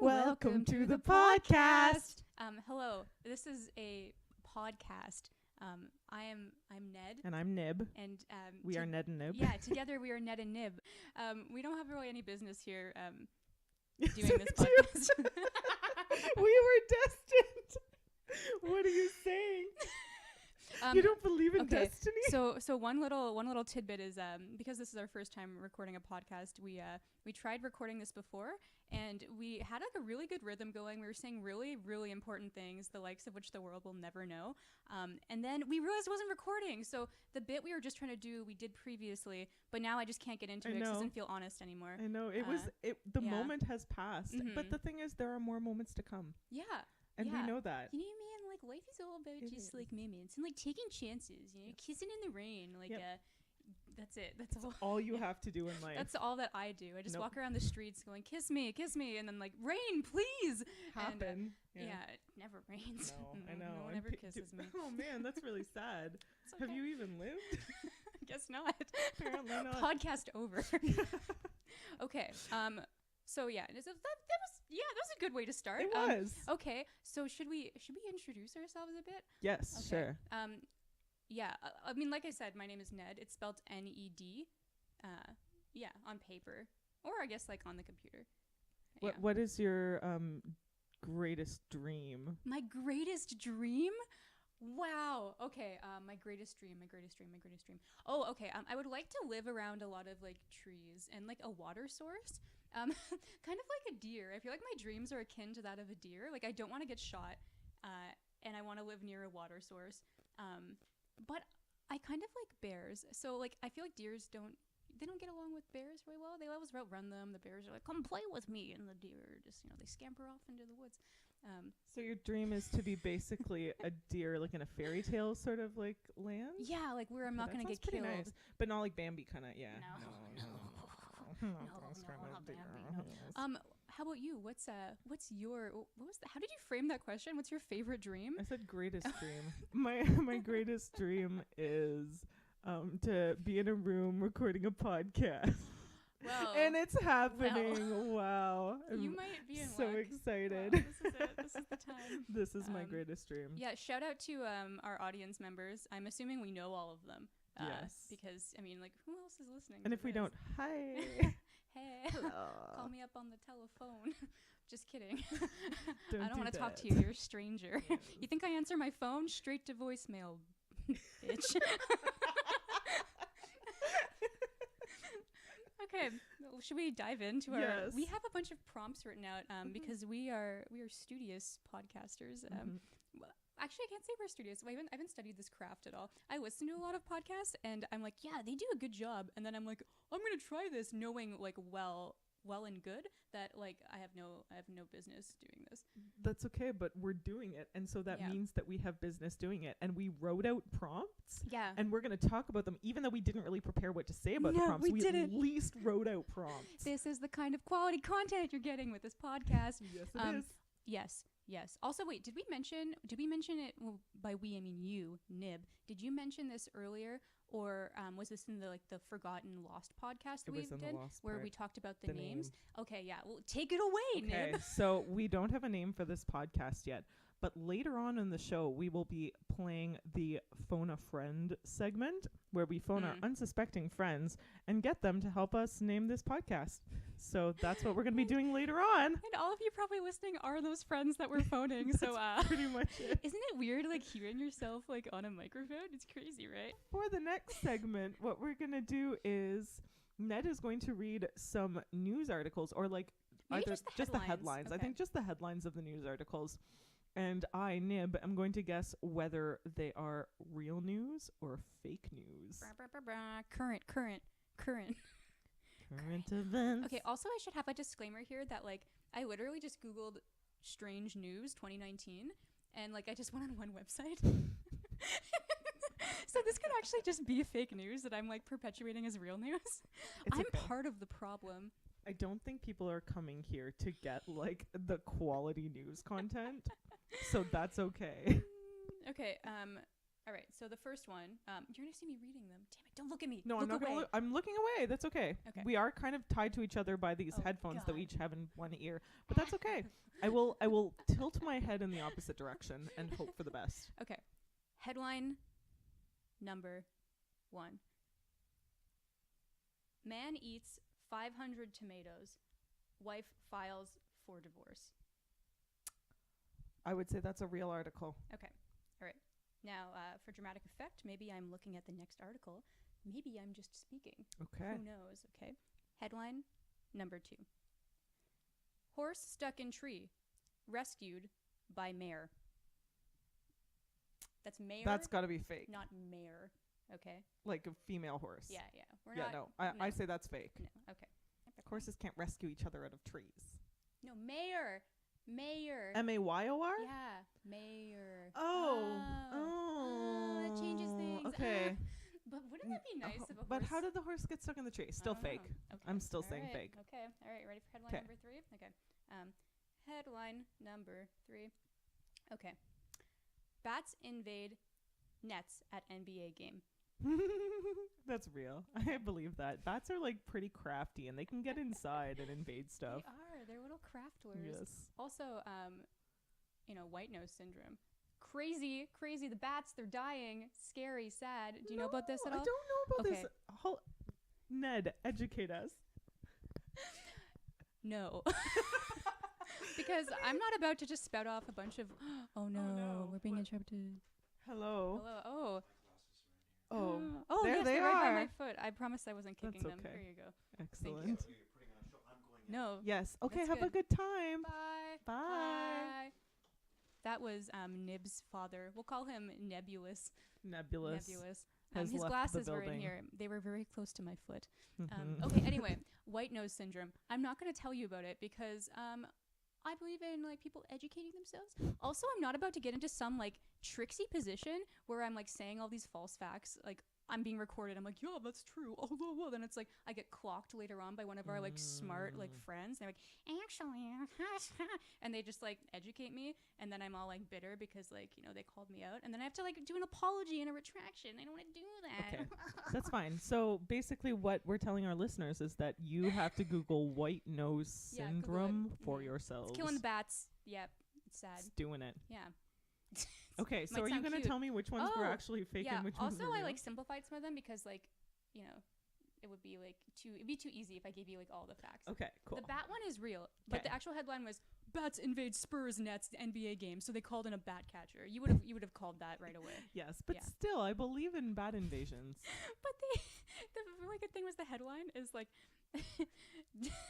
Welcome to the podcast. Hello. This is a podcast. I'm Ned. And I'm Nib. And we are Ned and Nib. Yeah, together we are Ned and Nib. We don't have really any business here doing this podcast. We were destined. What are you saying? You don't believe in destiny? So one little tidbit is because this is our first time recording a podcast, we tried recording this before, and we had like a really good rhythm going. We were saying really, really important things, the likes of which the world will never know. And then we realized it wasn't recording. So the bit we were just trying to do, we did previously, but now I just can't get into it because it doesn't feel honest anymore. I know. The moment has passed. Mm-hmm. But the thing is, there are more moments to come. Yeah. And we know that. You know what I mean? Like, life is all about just like moments and like taking chances, you know, kissing in the rain. Like, that's it. That's all you have to do in life. That's all that I do. I just walk around the streets going, kiss me. And then like, rain, please. Happen. And, it never rains. No, I know. No one ever kisses me. Oh man, that's really sad. Okay. Have you even lived? I guess not. Apparently not. Podcast over. Okay. So yeah, that was a good way to start. It was. Okay, so should we introduce ourselves a bit? Yes, okay. Sure. Yeah. I mean, like I said, my name is Ned. It's spelled Ned. On paper, or I guess like on the computer. What is your greatest dream? My greatest dream? Wow. Okay. My greatest dream. Oh, okay. I would like to live around a lot of like trees and like a water source. Kind of like a deer. I feel like my dreams are akin to that of a deer. Like I don't want to get shot, and I want to live near a water source. But I kind of like bears. So like I feel like deers don't get along with bears very well. They always outrun them. The bears are like, come play with me, and the deer just they scamper off into the woods. So your dream is to be basically a deer, like in a fairy tale sort of like land? Yeah, like where I'm not going to get killed. Nice. But not like Bambi kind of, yeah. No, how about you? How did you frame that question? What's your favorite dream? I said greatest dream. My greatest dream is to be in a room recording a podcast. Well, and it's happening. Wow. You might be in so luck. Excited. Well, this is it. This is the time. This is my greatest dream. Yeah, shout out to our audience members. I'm assuming we know all of them. Yes. Because, I mean, like, who else is listening? And if we don't, hi. Hey. Hello. Call me up on the telephone. Just kidding. I don't want to talk to you. You're a stranger. You think I answer my phone? Straight to voicemail, bitch. Okay, well, should we dive into our? Yes. We have a bunch of prompts written out because we are studious podcasters. Well, actually, I can't say we're studious. I haven't studied this craft at all. I listen to a lot of podcasts, and I'm like, yeah, they do a good job. And then I'm like, I'm gonna try this, knowing like well and good that like I have no business doing this. That's okay, but we're doing it, and so that means that we have business doing it, and we wrote out prompts. Yeah. And we're going to talk about them, even though we didn't really prepare what to say about the prompts. We didn't. At least wrote out prompts. This is the kind of quality content you're getting with this podcast. Yes, it is. Yes. Also, wait, did we mention it? Well, by we, I mean you, Nib. Did you mention this earlier, or was this in the Forgotten Lost podcast we did, where we talked about the names? Okay, yeah. Well, take it away, okay, Nib. So we don't have a name for this podcast yet, but later on in the show, we will be playing the Phone a Friend segment, where we phone our unsuspecting friends and get them to help us name this podcast. So that's what we're going to be doing later on. And all of you probably listening are those friends that we're phoning. That's so pretty much it. Isn't it weird, like, hearing yourself like on a microphone? It's crazy, right? For the next segment, what we're going to do is Ned is going to read some news articles, or like maybe either just the headlines. Okay. I think just the headlines of the news articles. And I, Nib, am going to guess whether they are real news or fake news. Current. Current events. Okay, also I should have a disclaimer here that like I literally just Googled strange news 2019 and like I just went on one website. So this could actually just be fake news that I'm like perpetuating as real news. I'm part of the problem. I don't think people are coming here to get like the quality news content. So that's okay. Okay, All right. So the first one, you're gonna see me reading them. Damn it! Don't look at me. No, look I'm not away. gonna look. I'm looking away. That's okay. Okay. We are kind of tied to each other by these Oh, headphones that we God. each have in one ear, but that's okay. I will tilt my head in the opposite direction and hope for the best. Okay. Headline number 1. Man eats 500 tomatoes. Wife files for divorce. I would say that's a real article. Okay. All right. Now, for dramatic effect, maybe I'm looking at the next article. Maybe I'm just speaking. Okay. Who knows? Okay. Headline number 2. Horse stuck in tree. Rescued by mayor. That's mayor. That's got to be fake. Not mayor. Okay. Like a female horse. Yeah, yeah. We're Yeah, not. no. no. I say that's fake. No. Okay. Horses can't rescue each other out of trees. No, mayor. Mayor. M-A-Y-O-R? Yeah, mayor. Oh. That changes things. Okay. But wouldn't that be nice if a horse... But how did the horse get stuck in the tree? Still fake. Okay. I'm still All saying right. fake. Okay. All right. Ready for headline 'Kay. number 3? Okay. Headline number 3. Okay. Bats invade nets at NBA game. That's real. I believe that. Bats are like pretty crafty and they can get inside and invade stuff. They are. They're little craftlers. Yes. Also, white nose syndrome. Crazy. The bats, they're dying. Scary, sad. Do you know about this at all? I don't know about Okay. this. Ned, educate us. No. Because I'm not about to just spout off a bunch of, oh no. We're being interrupted. Hello. Oh. Oh, there yes, they they're right by are. my foot. I promise I wasn't kicking That's them. okay. Here you go. Excellent. No. Yes. Okay, That's have a good. good time. Bye. Bye. That was Nib's father. We'll call him Nebulous. Nebulous. Has His left glasses the were in building. here. They were very close to my foot. Mhm. Okay, anyway, white nose syndrome. I'm not going to tell you about it because I believe in like people educating themselves. Also, I'm not about to get into some like tricksy position where I'm like saying all these false facts. Like I'm being recorded. I'm like, yeah, that's true. Oh, blah, blah. Then it's like I get clocked later on by one of our like smart like friends. They're like, actually, and they just like educate me, and then I'm all like bitter because like they called me out, and then I have to like do an apology and a retraction. I don't want to do that. Okay, that's fine. So basically, what we're telling our listeners is that you have to Google white nose Yeah, Google syndrome it. for Yeah. yourselves. It's killing the bats. Yep, it's sad. It's doing it. Yeah. Okay, so Might are you sound going to cute. tell me which ones were Oh, actually fake Yeah. and which ones Also, were I real? like simplified some of them because like it would be like it'd be too easy if I gave you like all the facts. Okay, cool. The bat one is real, but 'Kay. the actual headline was "Bats invade Spurs nets NBA game," so they called in a bat catcher. You would have called that right away. Yes, but Yeah. still, I believe in bat invasions. But the really good thing was the headline is like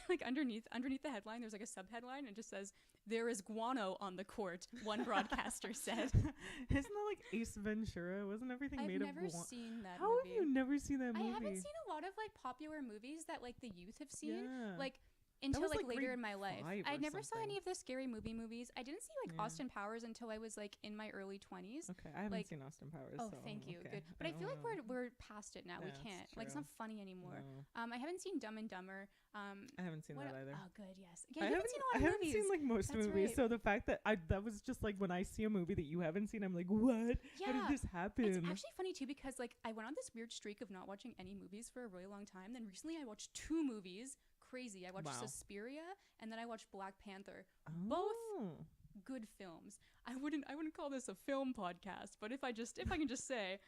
like underneath the headline there's like a subheadline and it just says "There is guano on the court," one broadcaster said. Isn't that like Ace Ventura? Wasn't everything I've made of never guano? seen that How movie. have you never seen that movie? I haven't seen a lot of like popular movies that like the youth have seen. Yeah. Like until was, like like, later grade in my life. 5 I or never saw any something. of the scary movies. I didn't see like Yeah. Austin Powers until I was like in my early 20s. Okay, I haven't like- seen Austin Powers. Oh, so thank you. okay. Good. But I feel like don't know. we're past it now. We Yeah, it's can't. Like it's true. not funny anymore. No, I haven't seen Dumb and Dumber. I haven't seen What that el- either. Oh, good. Yes. Yeah, you haven't seen a lot I of haven't movies. seen like most That's movies, right. so the fact that that was just like when I see a movie that you haven't seen, I'm like, what? How Yeah. did this happen? It's actually funny too because like I went on this weird streak of not watching any movies for a really long time. Then recently I watched 2 movies. Crazy. I watched Wow. Suspiria and then I watched Black Panther. Oh. Good films. I wouldn't call this a film podcast, but if I can just say,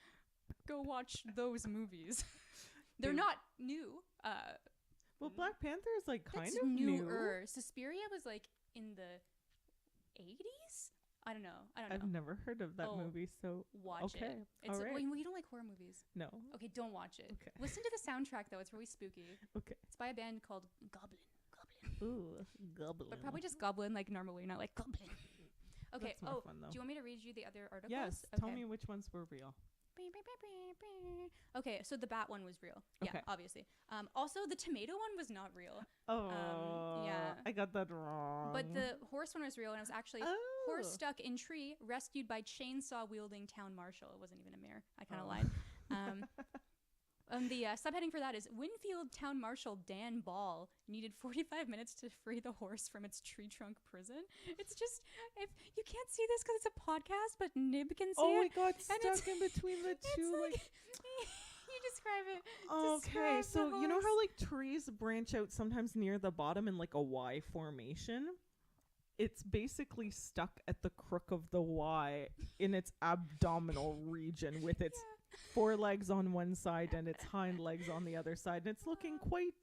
go watch those movies. They're Dude. not new. Well, Black Panther is like kind That's of new. newer. Suspiria was like in the 80s. I don't know. I've never heard of that Oh, movie, so Watch okay. it. It's All right. well, you don't like horror movies. No. Okay, don't watch it. Okay. Listen to the soundtrack though; it's really spooky. Okay. It's by a band called Goblin. Ooh, goblin. But probably just Goblin, like normally, not like Goblin. Okay. That's more fun, though. Do you want me to read you the other articles? Yes. Okay. Tell me which ones were real. Okay, so the bat one was real. Yeah, Okay. obviously. Also, the tomato one was not real. Oh. yeah. I got that wrong. But the horse one was real, and it was actually horse Oh. stuck in tree, rescued by chainsaw wielding town marshal. It wasn't even a mayor. I kind of Oh. lied. The subheading for that is Winfield Town Marshal Dan Ball needed 45 minutes to free the horse from its tree trunk prison. It's just, if you can't see this because it's a podcast, but Nib can see it. I got stuck in between the two. You describe it. Okay, Describe so the you know horse. how like trees branch out sometimes near the bottom in like a Y formation? It's basically stuck at the crook of the Y in its abdominal region with its four legs on one side and its hind legs on the other side, and it's looking quite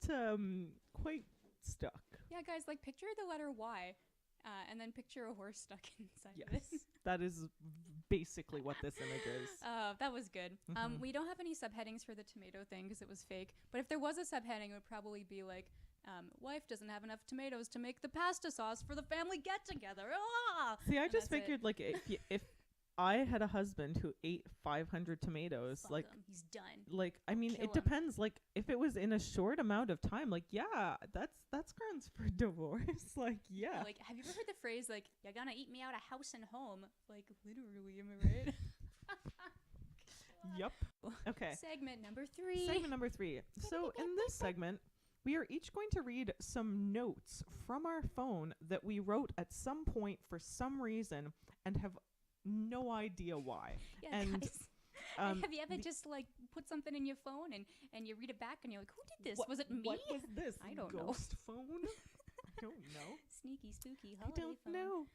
stuck. Yeah, guys, like picture the letter Y, and then picture a horse stuck inside of Yes, it. that is basically what this image is. That was good. Mhm. We don't have any subheadings for the tomato thing because it was fake. But if there was a subheading, it would probably be like, wife doesn't have enough tomatoes to make the pasta sauce for the family get-together. Ah! See, I And just that's it. figured like if I had a husband who ate 500 tomatoes, Fuck like him. He's done. like I mean Kill it him. depends, like if it was in a short amount of time, like that's grounds for divorce. Like Like, have you ever heard the phrase, like, you're gonna eat me out of house and home? Like, literally, am I right? Yep. Okay. Segment number 3. Segment number 3. So in this segment, we are each going to read some notes from our phone that we wrote at some point for some reason and have no idea why. Yeah, and, guys. Have you ever just, like, put something in your phone and you read it back and you're like, who did this? Was it me? What was this? I don't know. Ghost phone? I don't know. Sneaky, spooky I holiday don't phone. know.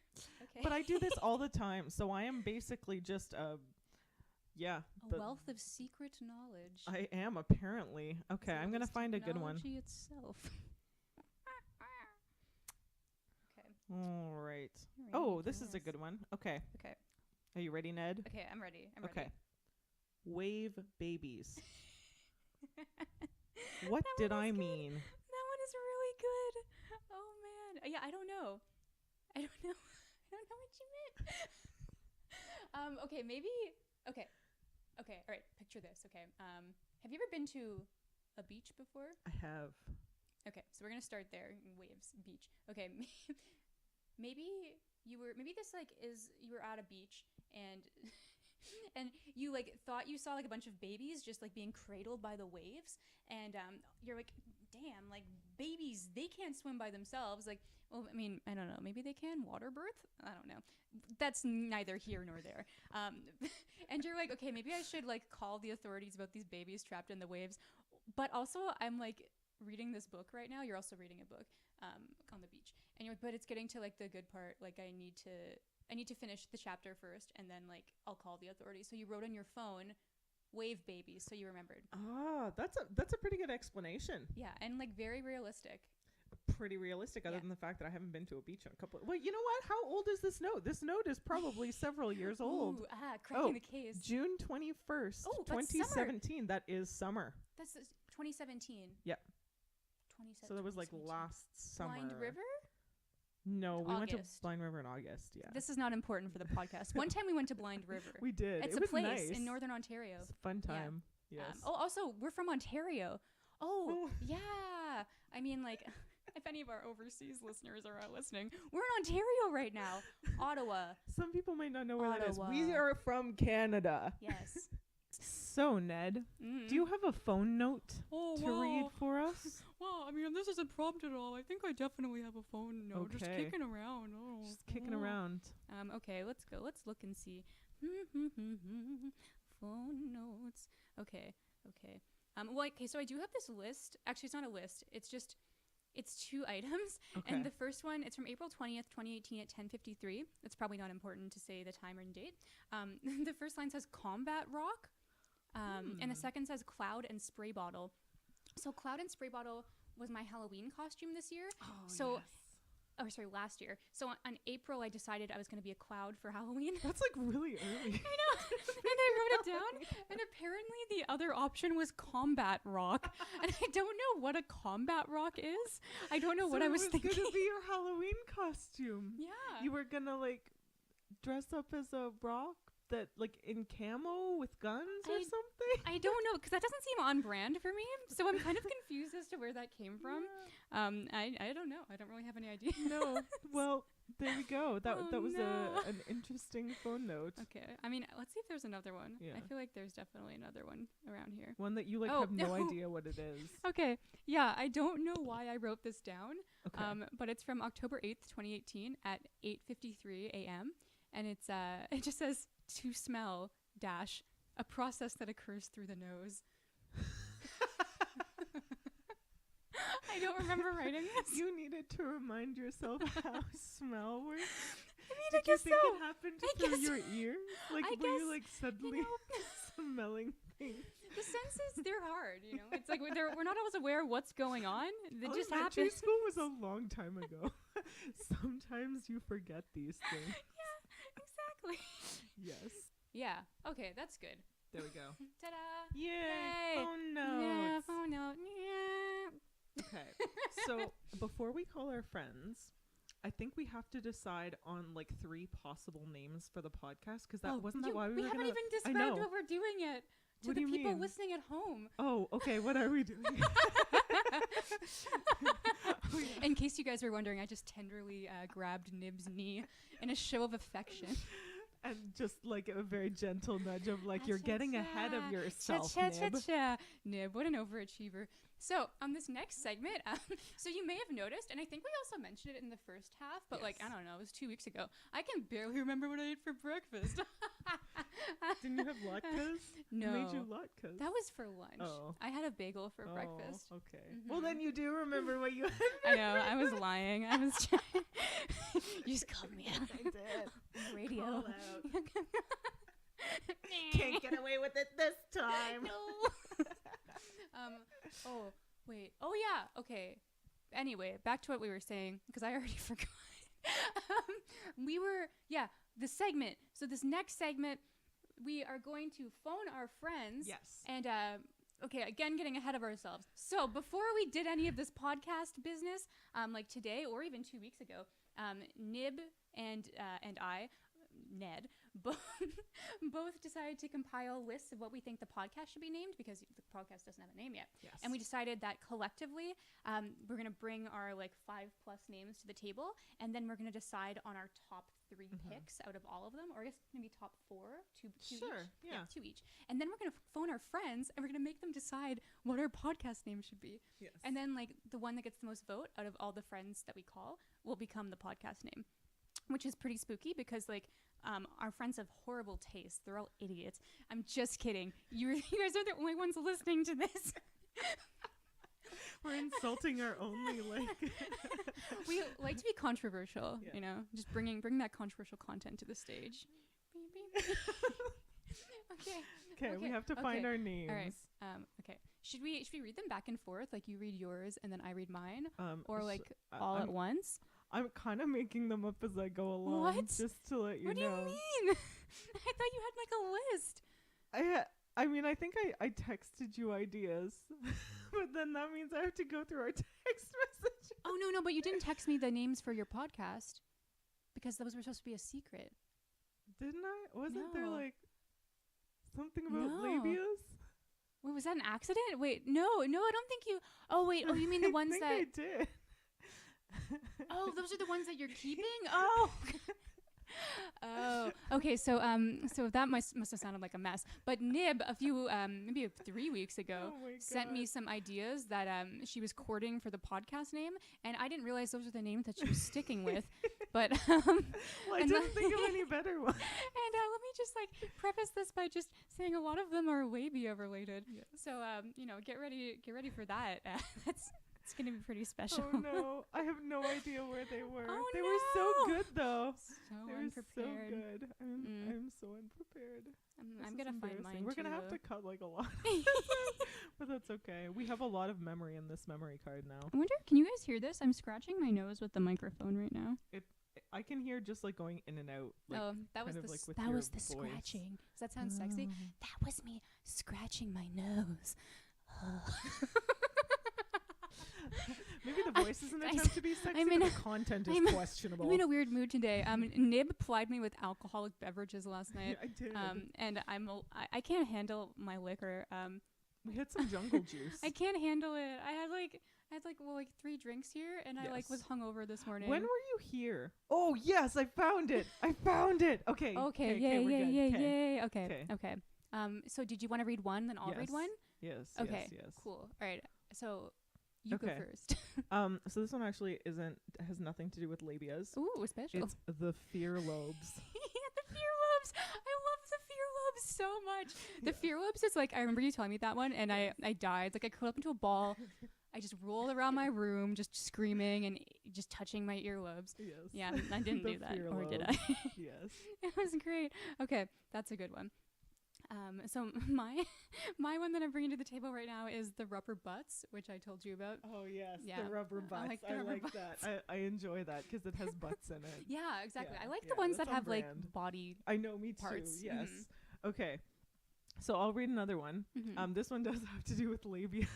Okay. But I do this all the time, so I am basically just a wealth of secret knowledge. I am apparently. Okay, So I'm gonna is find a good one. technology itself. Okay. All right. Ready Oh, for this is a good one. Okay. Okay. Are you ready, Ned? Okay, I'm ready. Okay. Wave babies. What That did one I is good. mean? That one is really good. Oh man. Yeah, I don't know. I don't know. I don't know what you meant. Okay, maybe. Okay. Okay. All right. Picture this. Okay. Have you ever been to a beach before? I have. Okay, so we're gonna start there. Waves, beach. Okay, maybe you were at a beach and and you like thought you saw like a bunch of babies just like being cradled by the waves, and you're like, damn, like babies, they can't swim by themselves. Like, well, I mean, I don't know, maybe they can water birth. I don't know. That's neither here nor there. And you're like, okay, maybe I should like call the authorities about these babies trapped in the waves. But also, I'm like reading this book right now. You're also reading a book on the beach, and you're like, but it's getting to like the good part. Like I need to finish the chapter first, and then like I'll call the authorities. So you wrote on your phone, "wave babies," so you remembered. Ah, that's a pretty good explanation. Yeah, and like very realistic. Pretty realistic, other Yeah. than the fact that I haven't been to a beach in a couple. Well, you know what? How old is this note? This note is probably several years old. Ooh, cracking the case. June 21st, Oh, that's 2017. That is summer. That's 2017. Yep. 2017. So that was like 2017. last summer. Blind River? No, we went to August. Blind River in August. Yeah. This is not important for the podcast. One time we went to Blind River. We did. It's it a was place nice. in Northern Ontario. It's a fun Yeah. time. Yes. Also, we're from Ontario. Oh, Oh. yeah. I mean, like, if any of our overseas listeners are listening, we're in Ontario right now. Ottawa. Some people might not know where that is. We Ottawa. are from Canada. Yes. So, Ned, do you have a phone note to read for us? Well, I mean, this isn't prompted at all. I think I definitely have a phone note. Just Okay. kicking around. Oh. Just kicking around. Okay, let's go. Let's look and see. Phone notes. Okay. Well, okay, so I do have this list. Actually, it's not a list. It's 2 items. Okay. And the first one, it's from April 20th, 2018 at 10:53. It's probably not important to say the time and date. The first line says Combat Rock. And the second says Cloud and Spray Bottle. So Cloud and Spray Bottle was my Halloween costume this year. Last year. So on April, I decided I was going to be a cloud for Halloween. That's like really early. I know. And I wrote it down. And apparently the other option was Combat Rock. And I don't know what a Combat Rock is. I don't know what I was thinking. It was going to be your Halloween costume. Yeah. You were going to like dress up as a rock that like in camo with guns or I- something? I don't know, because that doesn't seem on brand for me. So I'm kind of confused as to where that came from. I don't know. I don't really have any idea. No. Well, there we go. That was no. an interesting phone note. Okay. I mean, let's see if there's another one. Yeah. I feel like there's definitely another one around here. One that you like Oh, have no no. idea what it is. Okay. Yeah, I don't know why I wrote this down. Okay. But it's from October 8th, 2018 at 8:53 a.m. And it's it just says to smell dash a process that occurs through the nose. I don't remember writing this. You needed to remind yourself how smell works. I mean, Did I guess you think so. it happened I through guess your ears? Like, I were you guess, like suddenly You know, smelling things? the senses, they're hard, you know. It's like we're not always aware of what's going on. It just Elementary happens. school was a long time ago. Sometimes you forget these things. Yeah, exactly. Yes. Yeah. Okay, that's good. There we go. Ta-da! Yay! Yay. Phone Yeah, notes. phone note. Yeah. Okay. So before we call our friends, I think we have to decide on like 3 possible names for the podcast, because that wasn't that why we were haven't gonna. even I described know. what we're doing yet to What the do you people mean? listening at home. Oh, okay. What are we doing? Oh, yeah. In case you guys were wondering, I just tenderly grabbed Nib's knee in a show of affection. And just like a very gentle nudge of like, you're getting ahead of yourself, Nib. Nib, what an overachiever. So on this next segment, so you may have noticed, and I think we also mentioned it in the first half, but like, I Yes. don't know, it was 2 weeks ago. I can barely remember what I ate for breakfast. Didn't you have latkes? No. Who made you latkes? That was for lunch. Oh. I had a bagel for breakfast. Okay. Mhm. Well, then you do remember what you had. I know, I was lying. I was trying. You just called me out. I did. on radio. Call out. Can't get away with it this time. No. Oh, wait. Oh, yeah. Okay. Anyway, back to what we were saying, because I already forgot. The segment. So this next segment, we are going to phone our friends. Yes. And, okay, again, getting ahead of ourselves. So before we did any of this podcast business, like today or even 2 weeks ago, Nib and I, Ned, both decided to compile lists of what we think the podcast should be named, because the podcast doesn't have a name yet. Yes. And we decided that collectively, we're going to bring our like 5+ names to the table, and then we're going to decide on our top 3 picks out of all of them, or I guess maybe top 4, two Sure, each. yeah. 2 each. And then we're going to phone our friends, and we're going to make them decide what our podcast name should be. Yes. And then like the one that gets the most vote out of all the friends that we call will become the podcast name, which is pretty spooky, because like our friends have horrible taste. They're all idiots. I'm just kidding. You guys are the only ones listening to this. We're insulting our only like. We like to be controversial, Yeah. you know, just bring that controversial content to the stage. Okay. Okay, we have to find our names. All right. Okay. Should we read them back and forth? Like you read yours and then I read mine, or like all at once? I'm kind of making them up as I go along. What? Just to let you What do know. you mean? I thought you had like a list. I mean, I think I texted you ideas, but then that means I have to go through our text message. Oh no, but you didn't text me the names for your podcast, because those were supposed to be a secret. Didn't I? Wasn't there No. like something about No. labias? Wait, was that an accident? Wait, no, I don't think you. Oh wait, you mean the ones I that? think I did. Oh, those are the ones that you're keeping? Oh. Oh, okay. So that must have sounded like a mess. But Nib, a few maybe 3 weeks ago, Oh my sent me God. some ideas that she was courting for the podcast name, and I didn't realize those are the names that she was sticking with. But Well, I and didn't think of any better one. And let me just like preface this by just saying a lot of them are labia related. Yes. So get ready for that. It's gonna be pretty special. Oh no, I have no idea where they were. Oh, they were so no. good though. So They were so unprepared. good. I'm so unprepared. I'm This gonna is find embarrassing. mine. We're gonna too, have to cut like a lot, but that's okay. We have a lot of memory in this memory card now. I wonder, can you guys hear this? I'm scratching my nose with the microphone right now. I can hear just like going in and out. Like, Oh, that was kind of the like with that your was the voice. scratching. Does that sound sexy? That was me scratching my nose. Maybe the voice is an attempt to be sexy, but the content is questionable. I'm in a weird mood today. Nib plied me with alcoholic beverages last night. I did. And I can't handle my liquor. We had some jungle juice. I can't handle it. I had 3 drinks here, and I was hungover this morning. When were you here? Oh yes, I found it. Okay. Okay. Yay. Okay. So did you want to read one? Then I'll read one. Yes. Okay. Yes. Cool. All right. So you go first. So this one actually has nothing to do with labias. Ooh, special. It's the fear lobes. Yeah, the fear lobes. I love the fear lobes so much. The fear lobes is I remember you telling me that one, and I died. I curled up into a ball. I just rolled around my room, just screaming and just touching my earlobes. Yes. Yeah, I didn't do that, or did I? Yes. It was great. Okay, that's a good one. So my one that I'm bringing to the table right now is the rubber butts, which I told you about. Oh yes, yeah. The rubber butts. I like that. I enjoy that because it has butts in it. Yeah, exactly. I like the ones that have body. I know, me parts. too. Yes. Mm-hmm. Okay. So I'll read another one. Mm-hmm. This one does have to do with labias.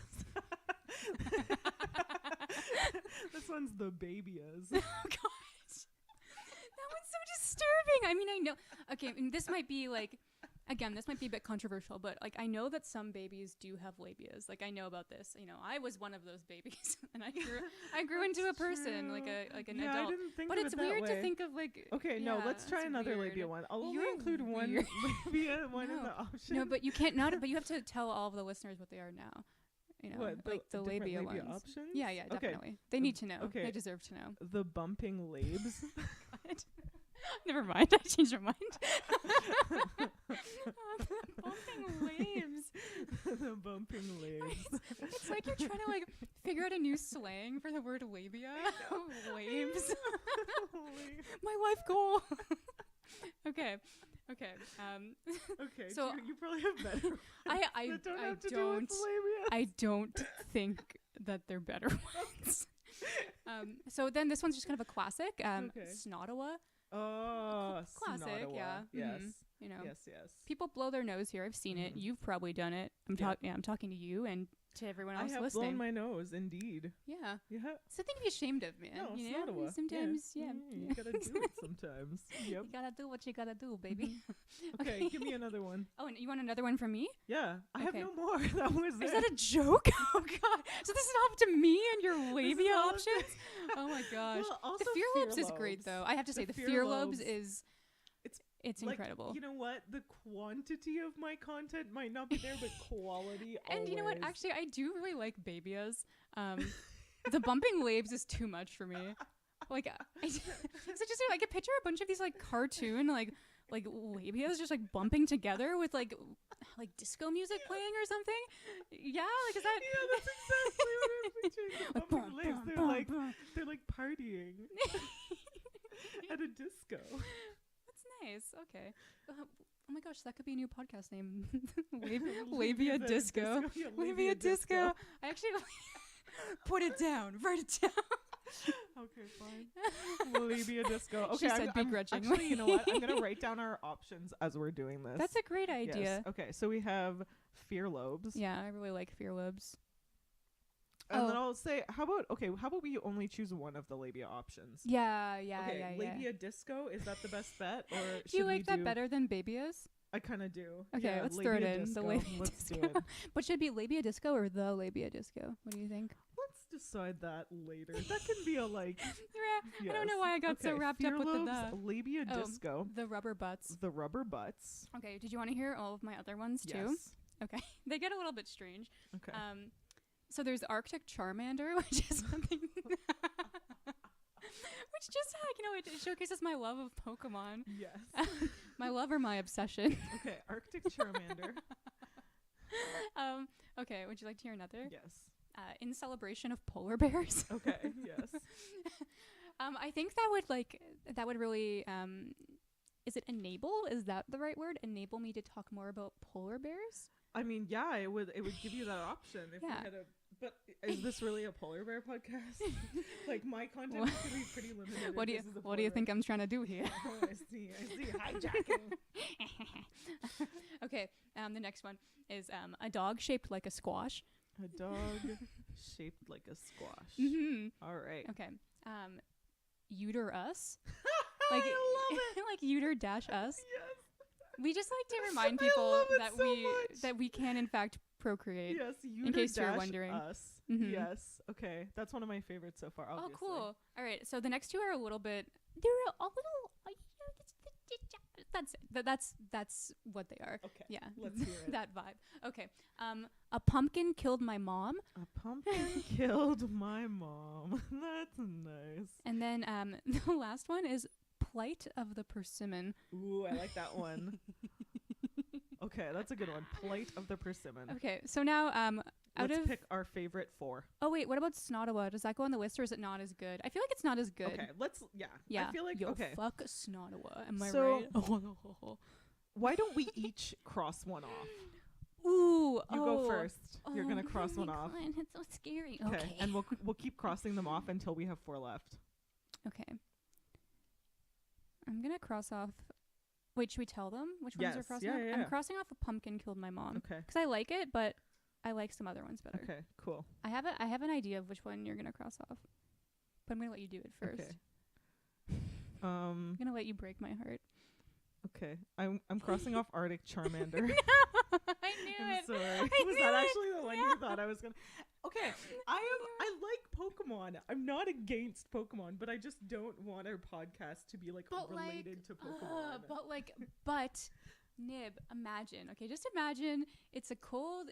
This one's the babias. Oh gosh, that one's so disturbing. I mean, I know. Okay, and this might be again, this might be a bit controversial, but I know that some babies do have labias. I know about this. I was one of those babies, and I grew into a person, an adult. I didn't think but of it's it that weird way. to think of Okay, no, let's try another labia one. I'll only include one labia one in the option. No, but you can't but you have to tell all of the listeners what they are now. What, the labia ones. Options? Yeah, definitely. Okay. They need to know. Okay. They deserve to know. The bumping labes. Never mind. I changed my mind. The bumping waves. The bumping labes. It's like you're trying to figure out a new slang for the word labia. Waves. My life goal. Okay. Okay. Okay. So you probably have better. I don't think that they're better ones. So then this one's just kind of a classic. Snotawa. Oh, classic. Snotawa. Yeah. Yes. Mm-hmm. Yes. People blow their nose here. I've seen it. You've probably done it. I'm talking to you and to everyone else I have listening. blown my nose, indeed. Yeah. Yeah. Something to be ashamed of, man. No, Snotawa. Sometimes, you gotta do it sometimes. Yep. You gotta do what you gotta do, baby. Okay, give me another one. Oh, and you want another one from me? Yeah, I have no more. That was it. Is that a joke? Oh god! So this is up to me and your labia options? Oh my gosh! Well, the fear lobes is great, though. I have to say, the fear lobes is. It's incredible. You know what? The quantity of my content might not be there, but quality And always. You know what? Actually, I do really like babias. The bumping labes is too much for me. I could picture a bunch of these cartoon labias just bumping together with disco music playing or something. Yeah, is that? Yeah, that's exactly what I'm picturing. The bumping labes, they're partying at a disco. Nice. Okay. Oh my gosh, that could be a new podcast name. Labia Disco. Yeah, Labia Disco. I actually put it down. Write it down. Okay, fine. Labia Disco. Okay, she said begrudgingly. Actually, you know what? I'm gonna write down our options as we're doing this. That's a great idea. Yes. Okay, so we have fear lobes. Yeah, I really like fear lobes. And then I'll say, how about we only choose one of the labia options? Yeah. Labia Disco, is that the best bet? Or do you like that better than babias? I kind of do. Okay, let's throw it in. Disco. The labia Let's disco. do it. But should it be labia disco or the labia disco? What do you think? Let's decide that later. That can be a Yes. I don't know why I got so wrapped up with the labia disco. The rubber butts. The rubber butts. Okay, did you want to hear all of my other ones too? Yes. Okay. They get a little bit strange. Okay. So there's Arctic Charmander, which is something which just it showcases my love of Pokemon. Yes. My love or my obsession. Okay, Arctic Charmander. Okay, would you like to hear another? Yes. In celebration of polar bears. Okay, yes. I think that would really is it enable? Is that the right word? Enable me to talk more about polar bears? I mean, yeah, it would give you that option if we had a. But is this really a polar bear podcast? My content is going to be pretty limited. What do you think I'm trying to do here? Oh, I see hijacking. Okay, the next one is a dog shaped like a squash. A dog shaped like a squash. Mm-hmm. All right. Okay. Uter us. I Like love it. like uter dash us. Yes. We just like to remind I people love it that so we much. that we can in fact procreate. Yes. In case you're dash wondering. us. Mhm. Yes. Okay. That's one of my favorites so far. Obviously. Oh, cool. All right. So the next two are a little bit. They're a little. That's it. That's what they are. Okay. Yeah. Let's hear it. That vibe. Okay. A pumpkin killed my mom, A pumpkin killed my mom. That's nice. and then the last one is plight of the persimmon. Ooh, I like that one. Okay, that's a good one. Plight of the persimmon. Okay. So now out Let's of pick our favorite 4. oh wait, what about Snotawa? Does that go on the list or is it not as good? I feel like it's not as good. Okay, let's Yeah. I feel like Yo, okay. fuck Snotawa. Am I So- right? Why don't we each cross one off? Ooh. You go first. You're going to cross oh one my off. God, it's so scary. Okay. Okay. And we'll keep crossing them off until we have 4 left. Okay. I'm gonna cross off. Wait, should we tell them which ones are Yes, crossing yeah, off? yeah, I'm yeah. crossing off a pumpkin killed my mom Okay. because I like it, but I like some other ones better. Okay, cool. I have an idea of which one you're gonna cross off, but I'm gonna let you do it first. Okay. I'm gonna let you break my heart. Okay. I'm crossing off Arctic Charmander. I knew I'm it. sorry. I Was knew that it. actually the one Yeah. you thought I was gonna? Okay, I like Pokemon. I'm not against Pokemon, but I just don't want our podcast to be like But related to Pokemon. But Nib, imagine. Okay, just imagine it's a cold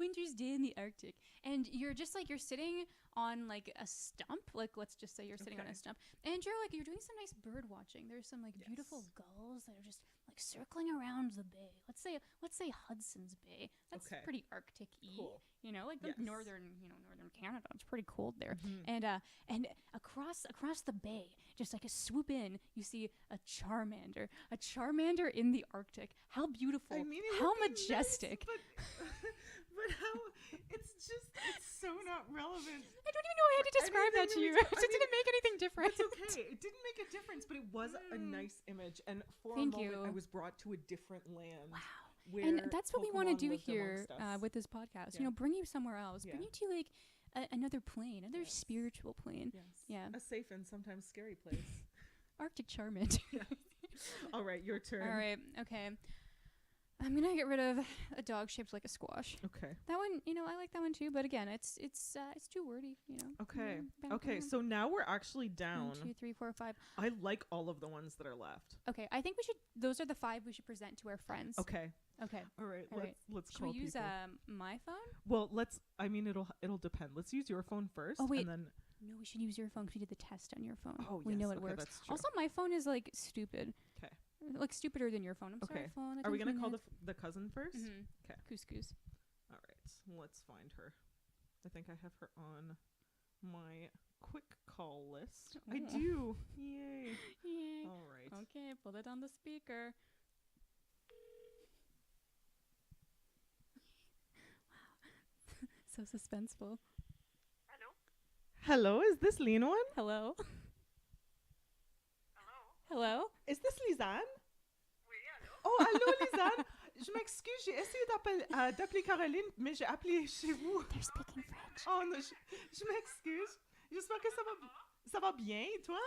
winter's day in the Arctic, and you're sitting on like a stump. Like let's just say you're sitting on Okay. a stump, and you're doing some nice bird watching. There's some like beautiful Yes. gulls that are just like circling around the bay. Let's say Hudson's Bay. That's Okay. pretty Arctic-y. Cool. You know, like Yes. northern Canada. It's pretty cold there. Mhm. And across the bay, just like a swoop in, you see a Charmander in the Arctic. How beautiful! I mean, it how would be majestic! Nice, but how? It's so not relevant. I don't even know I had to describe that to you. It didn't make anything different. It's okay. It didn't make a difference, but it was a nice image, and for Thank a moment, you. I was brought to a different land. Wow. Where And that's what we want to Pokemon do lived here amongst us. with this podcast. Yeah. You know, bring you somewhere else. Bring Yeah. you to like another plane, another Yes. spiritual plane. Yes. Yeah. A safe and sometimes scary place. Arctic Charmander. All right, your turn. All right. Okay. I'm gonna get rid of a dog shaped like a squash. Okay. That one, I like that one too. But again, it's too wordy. Okay. Bam, Okay. bam. So now we're actually down. 1, 2, 3, 4, 5. I like all of the ones that are left. Okay, I think we should. Those are the 5 we should present to our friends. Okay. Okay. All right. All right. Let's Should call we use people. my phone? Well, let's. I mean, it'll depend. Let's use your phone first. Oh, wait. And then. No, we should use your phone because we did the test on your phone. Oh, we know yes, it okay, works. that's true. Also, my phone is like stupid. 'Kay. Like stupider than your phone. I'm sorry, Okay. phone. I Are we didn't gonna call mean the cousin first? that. Mhm. 'Kay. Couscous. All right. Let's find her. I think I have her on my quick call list. I Ooh. do. Yay. Yay. All right. Okay, put it on the speaker. Wow. So suspenseful. Hello. Is this Linoan? Hello. Hello. Is this Lisanne? Oui, allô? Oh, allô, Lisanne. Je m'excuse, j'ai essayé d'appeler Caroline, mais j'ai appelé chez vous. They're speaking French. Oh non, je m'excuse. J'espère que ça va bien, et toi?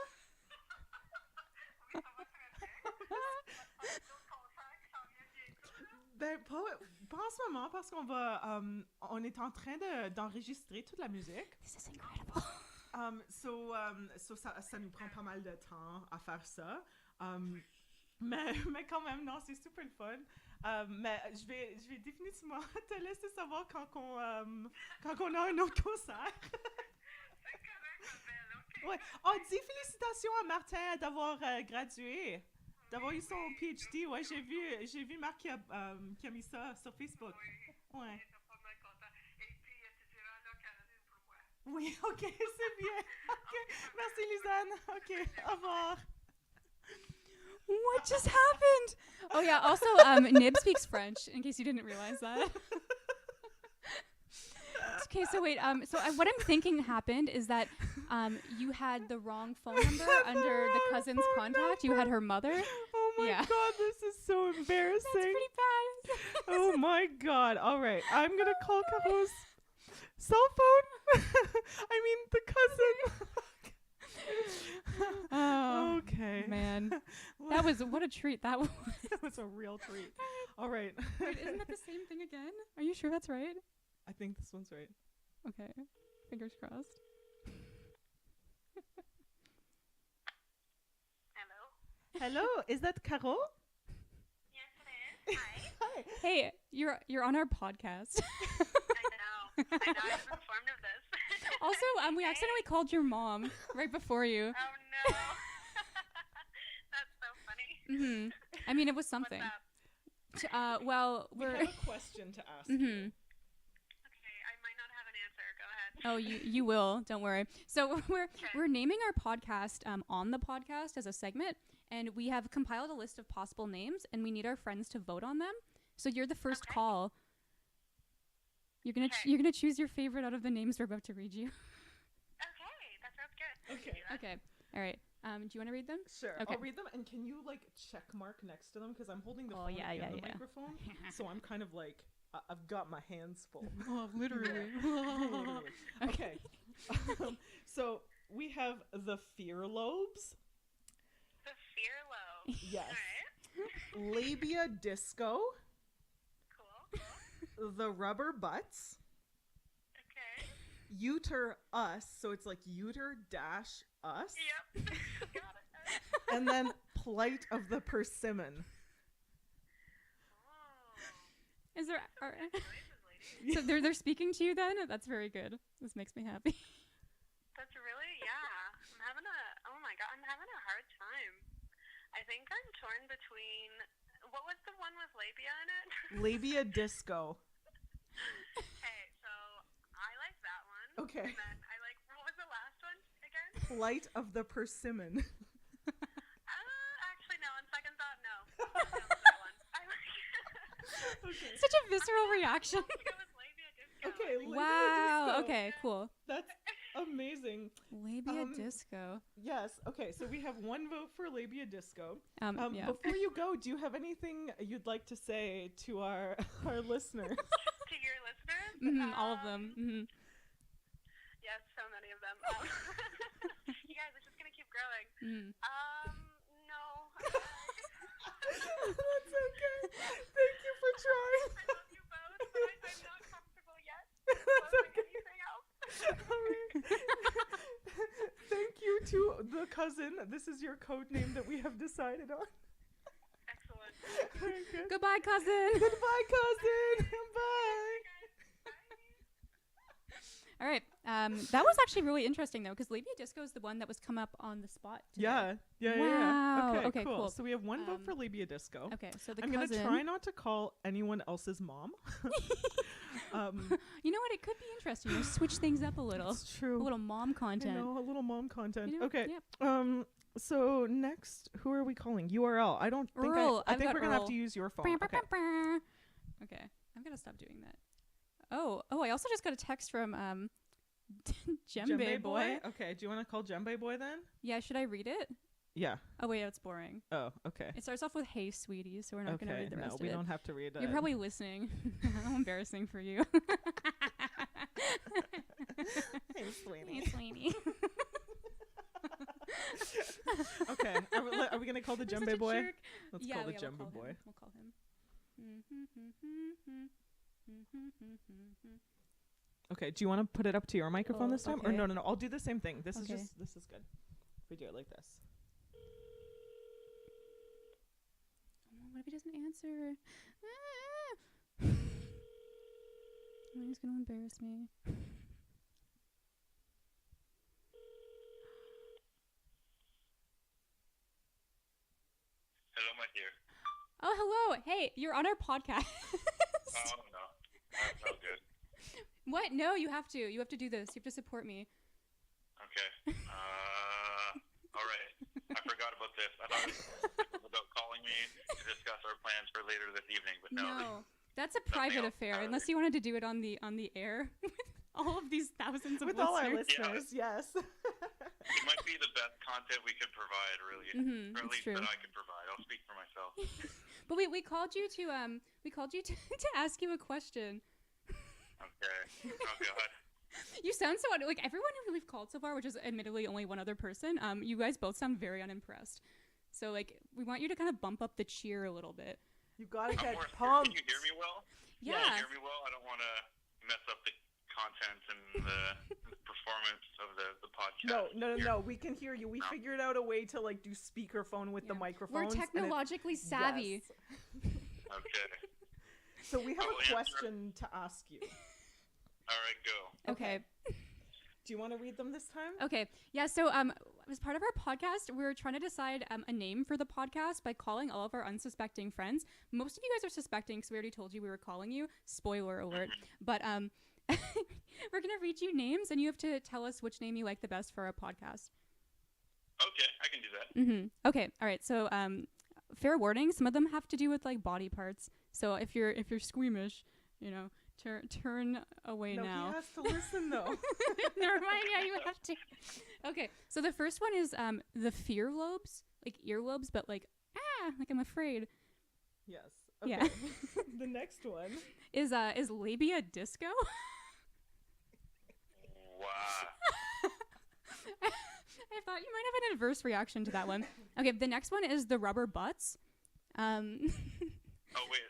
Ben, pas en ce moment, parce qu'on va, on est en train d'enregistrer toute la musique. This is incredible. So ça nous prend pas mal de temps à faire ça. Mais quand même, non, c'est super le fun. Mais je vais définitivement te laisser savoir quand on a un autre concert. C'est correct, belle, ok. Ouais. Oh, dis félicitations à Martin d'avoir gradué, d'avoir eu son PhD. Ouais, j'ai vu Marc qui a mis ça sur Facebook. Oui. Ouais. Oui, ok, c'est bien. Ok, merci Lisanne. Ok, au revoir. What just happened? Oh yeah. Also, Nib speaks French. In case you didn't realize that. Okay, so wait. What I'm thinking happened is that you had the wrong phone number under the cousin's contact. You had her mother. Oh my god, this is so embarrassing. That's pretty bad. Oh my god. All right, I'm gonna call Caros. Cell phone? I mean, the cousin. Oh, okay. man. That was, what a treat that was. That was a real treat. All right. Wait, isn't that the same thing again? Are you sure that's right? I think this one's right. Okay. Fingers crossed. Hello, is that Caro? Yes, it is. Hi. Hi. Hey, you're on our podcast. I know. I was informed of this. Also, we accidentally called your mom right before you. Oh, no. That's so funny. Mm-hmm. I mean, it was something. What's up? Well, We we're... have a question to ask Mm-hmm. you. Okay, I might not have an answer. Go ahead. Oh, you will. Don't worry. So we're naming our podcast on the podcast as a segment, and we have compiled a list of possible names, and we need our friends to vote on them. So you're the first call. You're gonna choose your favorite out of the names we're about to read you. Okay, that sounds good. Okay. Okay. All right. Do you want to read them? Sure. Okay. I'll read them, and can you like check mark next to them because I'm holding the Oh, phone yeah, and yeah, the yeah. microphone, so I'm kind of like I've got my hands full. Oh, literally. Literally. Okay. So we have the fear lobes. The fear lobe. Yes. All right. Labia Disco. Cool. The rubber butts. Okay. Uter us. So it's like uter dash us. Yep. Got it. And then plight of the persimmon. Oh. Is there? Congratulations, lady. So they're speaking to you then? That's very good. This makes me happy. That's really, yeah. Oh my God, I'm having a hard time. I think I'm torn between, what was the one with labia in it? Labia Disco. Okay, so I like that one. Okay. And then I like, what was the last one again? Plight of the persimmon. Actually, no, on second thought, no. That one. I like Okay. Such a visceral reaction. Let's go with labia disco. Okay. Labia Wow. Disco. Okay. Cool. That's amazing. Labia Disco. Yes. Okay. So we have one vote for Labia Disco. Yeah. Before you go, do you have anything you'd like to say to our listeners? To your listeners? All of them. Mm-hmm. Yes, so many of them. You guys, it's just going to keep growing. Mm. No. That's okay. Thank you for trying. I love you both, but I'm not comfortable yet. That's okay. Anything else? Thank you to the cousin. This is your code name that we have decided on. Excellent. Okay. Goodbye, cousin. Goodbye, cousin. Bye. All right. That was actually really interesting though, because Labia Disco is the one that was come up on the spot today. Yeah. Wow. Okay, Okay, cool. cool. So we have one vote for Labia Disco. Okay, so the I'm cousin. gonna try not to call anyone else's mom. You know what? It could be interesting. You switch things up a little. It's true. A little mom content. I know, a little mom content. You know, Okay. yeah. So next, who are we calling? URL. I don't think Earl. I I've think got we're gonna have Earl. to use your phone. Brr, Okay. brr, brr. Okay. I'm gonna stop doing that. Oh, I also just got a text from Djembe boy. Okay. Do you want to call Djembe boy then? Yeah, should I read it? Yeah. Oh wait, that's boring. Oh, okay. It starts off with "Hey, sweetie," so we're not gonna Okay. read the rest No, of we it. don't have to read it. You're probably listening. How embarrassing for you. Hey, sweetie. Hey, sweetie. Okay. Are we gonna call the I'm such Djembe a boy? jerk. Let's Yeah, call the we'll Djembe call boy. him. We'll call him. Okay. Do you want to put it up to your microphone Oh, this time, or okay. no? I'll do the same thing. This Okay. is good. If we do it like this. What if he doesn't answer? He's gonna embarrass me. Hello, my dear. Oh, hello. Hey, you're on our podcast. Oh, no. That's no good. What? No, you have to. You have to do this. You have to support me. Okay. All right. I forgot about this. I thought it was about calling me to discuss our plans for later this evening, but no. That's a private else affair. entirely. Unless you wanted to do it on the air with all of these thousands of With all our listeners. listeners, yes. It might be the best content we could provide, really. Mhm, or at it's least true. that I could provide. I'll speak for myself. But we called you to to ask you a question. Okay. Oh, God. You sound so like everyone who we've called so far, which is admittedly only one other person. You guys both sound very unimpressed. So like we want you to kind of bump up the cheer a little bit. You gotta get more pumped. Can you hear me well? Yeah. Can you hear me well? I don't want to mess up the content and the performance of the podcast. No. We can hear you. We figured out a way to like do speakerphone with the microphones. We're technologically savvy. Yes. Okay. So we have a question to ask you. All right, go. Okay. Do you want to read them this time? Okay. Yeah. So as part of our podcast, we're trying to decide a name for the podcast by calling all of our unsuspecting friends. Most of you guys are suspecting because we already told you we were calling you. Spoiler alert. But we're gonna read you names, and you have to tell us which name you like the best for our podcast. Okay, I can do that. Okay. All right. So fair warning. Some of them have to do with like body parts. So if you're squeamish, turn away now. He has to listen though. Never mind. Yeah, you have to. Okay. So the first one is the fear lobes, like earlobes, but like I'm afraid. Yes. Okay. Yeah. The next one is Labia Disco. Wow. I thought you might have an adverse reaction to that one. Okay, the next one is the rubber butts. Oh wait,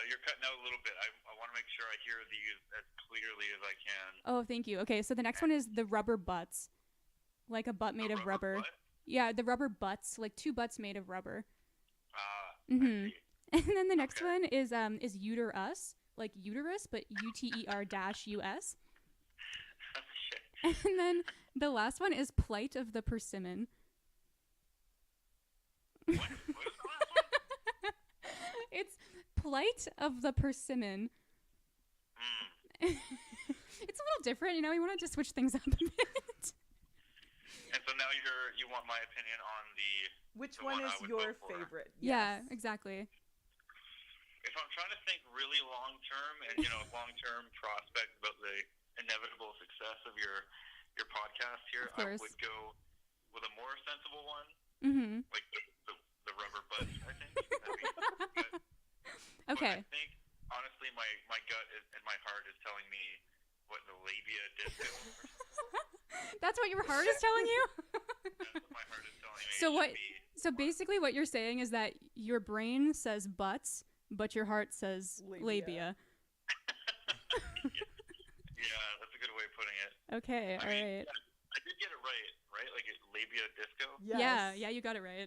you're cutting out a little bit. I want to make sure I hear these as clearly as I can. Oh, thank you. Okay, so the next one is the rubber butts, like a butt made of rubber. Butt? Yeah, the rubber butts, like two butts made of rubber. I see. And then the next one is uterus, like uterus, but UTER-US. Okay. And then the last one is plight of the persimmon. What was the last one? It's plight of the persimmon. It's a little different, we wanted to switch things up a bit. And so now you want my opinion on which the one is I would your vote for. favorite? Yeah, Yes. exactly. If I'm trying to think really long term and long term prospect about the inevitable success of your podcast here, Of course. I would go with a more sensible one, like the rubber butt. I think. That'd be good. Okay. But I think honestly, my gut and my heart is telling me what the labia disco. That's what your heart is telling you? That's what my heart is telling me. So it what? should be. So basically, what you're saying is that your brain says butts, but your heart says labia. Yeah, that's a good way of putting it. Okay, all right. I did get it right? Like labia disco? Yes. Yeah, you got it right.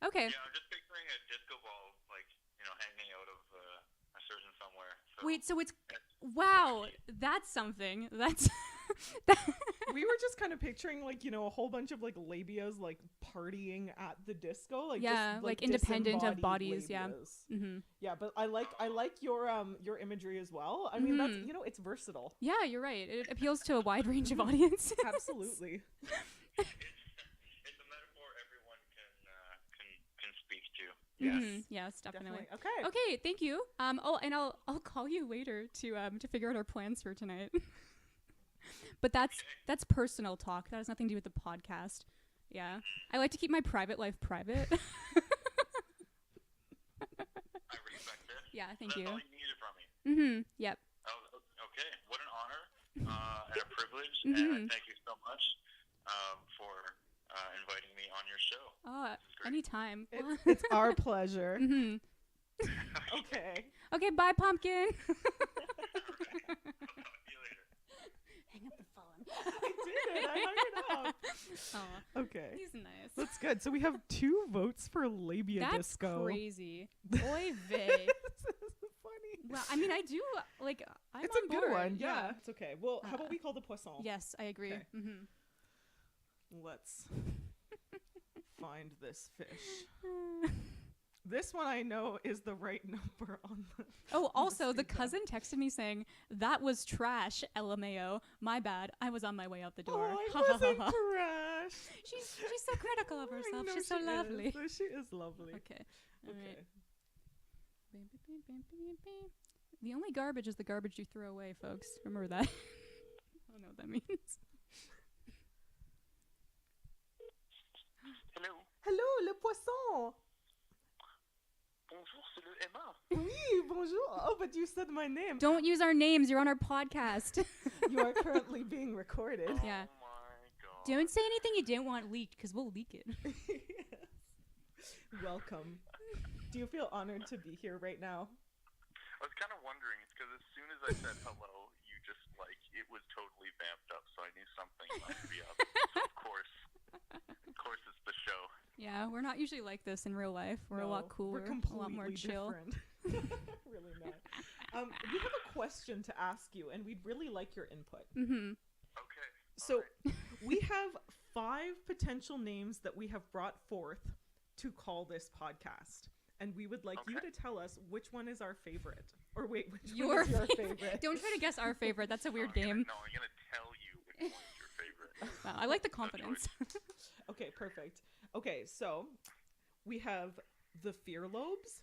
Okay. Yeah, I'm just picturing a disco ball, like, hanging out of a surgeon somewhere. So Wait, so it's wow, that's something. That's We were just kind of picturing like a whole bunch of like labias like partying at the disco, like yeah, just, like independent of disembodied bodies. Yeah. labias. Yeah, but I like your imagery as well. I mean that's it's versatile. Yeah, you're right. It appeals to a wide range of audiences. Absolutely. it's a metaphor everyone can speak to. Yes. Yes, definitely. Okay. Okay, thank you. And I'll call you later to figure out our plans for tonight. But that's personal talk. That has nothing to do with the podcast. Yeah. I like to keep my private life private. I respect this. Yeah, thank That's you. all you needed from me. Yep. Oh, okay. What an honor and a privilege. And thank you so much for inviting me on your show. Oh, anytime. It's our pleasure. Okay. Okay, bye, pumpkin. I'll talk to you later. Hang up the phone. I did. I hung it up. Oh, Okay. he's nice. That's good. So we have 2 votes for labia That's disco. crazy. Oy vey. This is funny. Well, I mean, I do like. I'm It's on a good board. one. Yeah. It's okay. Well, how about we call the poisson? Yes, I agree. Okay. Let's find this fish. This one I know is the right number on the. Oh, also, the speaker. cousin texted me saying, "That was trash, LMAO. My bad. I was on my way out the door." Oh, I wasn't trash. She's so critical of I herself. know She's so she lovely. Is. She is lovely. Okay. All Okay. right. The only garbage is the garbage you throw away, folks. Remember that. I don't know what that means. Hello. Hello, le poisson. Bonjour, c'est le Emma. Oui, bonjour. Oh, but you said my name. Don't use our names. You're on our podcast. You are currently being recorded. Yeah. Oh my god. Don't say anything you didn't want leaked, because we'll leak it. Welcome. Do you feel honored to be here right now? I was kind of wondering, it's because as soon as I said hello, you just, like, it was totally vamped up, so I knew something must be up. So, of course, it's the show. Yeah, we're not usually like this in real life. We're a lot cooler, We're completely a lot more chill. different. Really not. We have a question to ask you, and we'd really like your input. Mm-hmm. Okay. So alright. we have 5 potential names that we have brought forth to call this podcast. And we would like you to tell us which one is our favorite. Or wait, which one is your favorite? Don't try to guess our favorite. That's a weird I'm game. I'm going to tell you which one's your favorite. Wow, I like the confidence. Okay, perfect. Okay, so we have the fear lobes.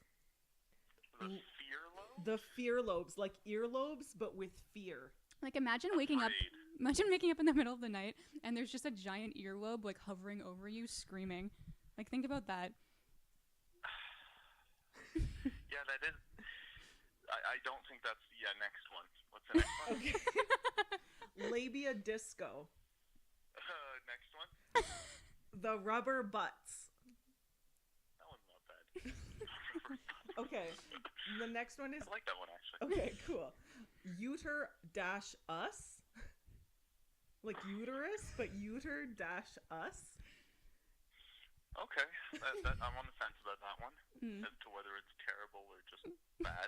The fear lobe? The fear lobes, like earlobes, but with fear. Like, imagine waking up in the middle of the night and there's just a giant earlobe like hovering over you screaming. Like, think about that. Yeah, that is. I don't think that's. Yeah, next one. What's the next one? Okay. Labia Disco. Next one? The rubber butts. That one's not bad. Okay. The next one is. I like that one, actually. Okay, cool. Uter-us. Like uterus, but uter-us. Okay, I'm on the fence about that one as to whether it's terrible or just bad.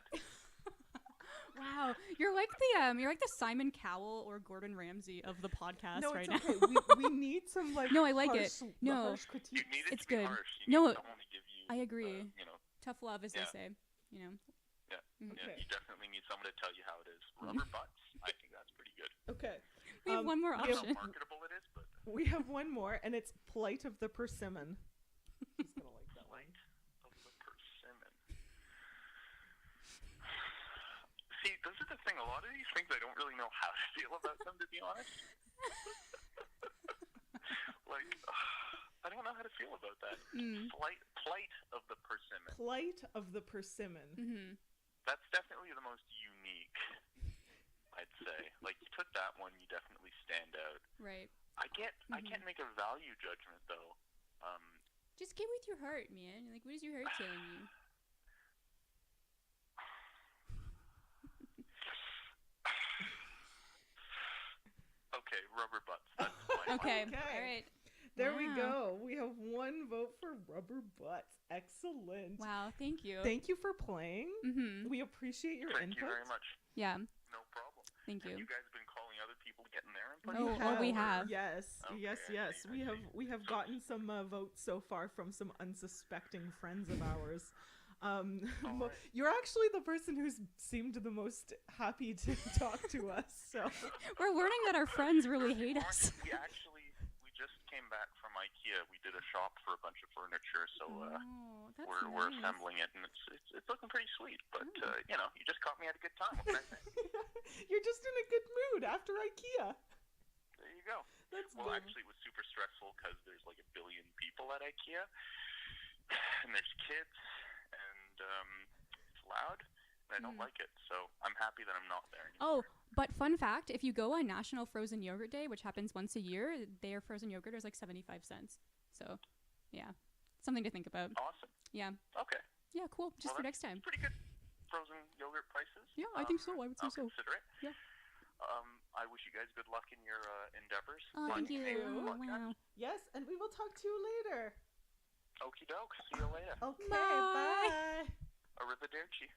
Wow, you're like the Simon Cowell or Gordon Ramsay of the podcast No, right it's okay. now. We need some like. No, I like it. harsh, No. harsh critique. You need it It's to be good. harsh. You No, need someone to give you. I agree. You know, Tough love, as they Yeah. say. You know. yeah, Mhm. yeah. Okay. You definitely need someone to tell you how it is. Rubber butts. I think that's pretty good. Okay. We have one more we have- option. How marketable it is, but We have one more, and it's Plight of the Persimmon. He's gonna like that one. light of the persimmon. See, this is the thing. A lot of these things, I don't really know how to feel about them, to be honest. Like, I don't know how to feel about that. Plight of the persimmon. Plight of the Persimmon. Mm-hmm. That's definitely the most unique, I'd say. Like, you took that one, you definitely stand out. Right. I can't make a value judgment, though. Just get with your heart, man. Like, what is your heart telling you? Okay, rubber butts. That's my Okay. Okay. All right. There we Wow. go. We have one vote for rubber butts. Excellent. Wow. Thank you. Thank you for playing. Mm-hmm. We appreciate your Thank input. you very much. Yeah. No problem. Thank Have you. you guys been calling other people, getting their input? Oh, we have. Yes, Okay, yes, I yes. see, I see. We have gotten some votes so far from some unsuspecting friends of ours. Alright. You're actually the person who's seemed the most happy to talk to us. So We're learning that our friends really hate us. We just came back from IKEA. We did a shop for a bunch of furniture, so Oh, that's we're nice. assembling it, and it's looking pretty sweet. But you know, you just caught me at a good time. What can I say? you're just in a good mood after IKEA. There you go. That's Well, good. actually, it was super stressful because there's like 1 billion people at IKEA, and there's kids, and it's loud, and I don't like it. So I'm happy that I'm not there Oh, anymore. but fun fact, if you go on National Frozen Yogurt Day, which happens once a year, their frozen yogurt is like 75 cents. So, yeah. Something to think about. Awesome. Yeah. Okay. Yeah, cool. Just Well, for next that's time. Pretty good frozen yogurt prices. Yeah, I think so. I would say I'll so. consider it. Yeah. I wish you guys good luck in your endeavors. Oh, thank you. Thank you. Oh, wow. Yes, and we will talk to you later. Okie doke. See you later. Okay, Bye. bye. Arrivederci.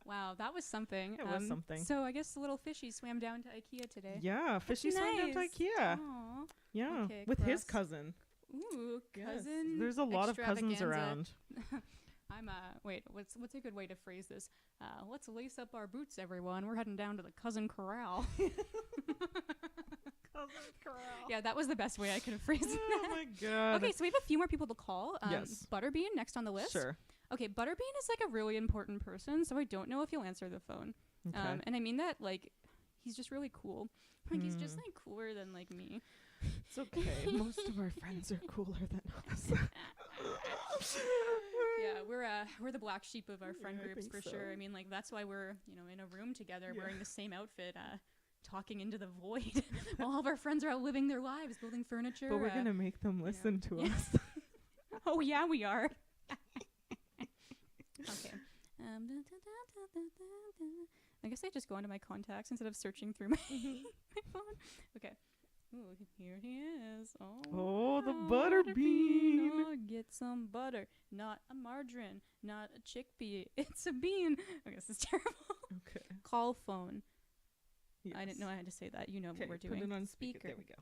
Wow, that was something. It was something. So I guess the little fishy swam down to IKEA today. Yeah, Fishy swam down to nice. IKEA. Aw. Yeah, Okay, with his gross. cousin. Ooh, Yes, cousin. there's a lot of cousins extravaganza. around. I'm wait, what's a good way to phrase this? Let's lace up our boots, everyone. We're heading down to the cousin corral. Cousin corral. Yeah, that was the best way I could have phrased Oh that. my god. Okay, so we have a few more people to call. Yes. Butterbean next on the list. Sure. Okay, Butterbean is like a really important person, so I don't know if he'll answer the phone. Okay. And I mean that like he's just really cool. Like he's just Mm. like cooler than like me. It's okay. Most of our friends are cooler than us. we're the black sheep of our friend I groups think for so. sure. I mean, like that's why we're in a room together Yeah. wearing the same outfit, talking into the void. All of our friends are out living their lives, building furniture. But we're going to make them listen to yeah. us. Oh yeah, we are. Okay. I guess I just go into my contacts instead of searching through my, my phone. Okay. Ooh, here he is. Oh, the butter bean. Oh, get some butter. Not a margarine. Not a chickpea. It's a bean. Okay, this is terrible. Okay. Call phone. Yes. I didn't know I had to say that. You know what we're doing. Put it on speaker. There we go.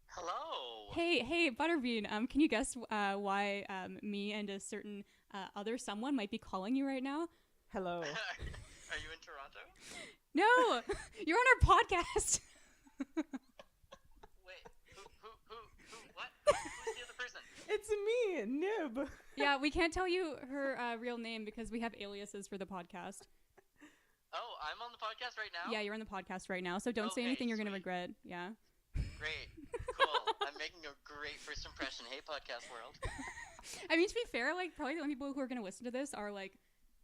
Hello. Hey, Butterbean. Can you guess why me and a certain other someone might be calling you right now? Hello. Are you in Toronto? No, you're on our podcast. Wait, who, what? Who's the other person? It's me, Nib. Yeah, we can't tell you her real name because we have aliases for the podcast. Oh, I'm on the podcast right now? Yeah, you're on the podcast right now, so don't say Okay, anything you're going to sweet. regret. Yeah. Great. Cool. I'm making a great first impression. Hey, podcast world. I mean, to be fair, like, probably the only people who are going to listen to this are, like,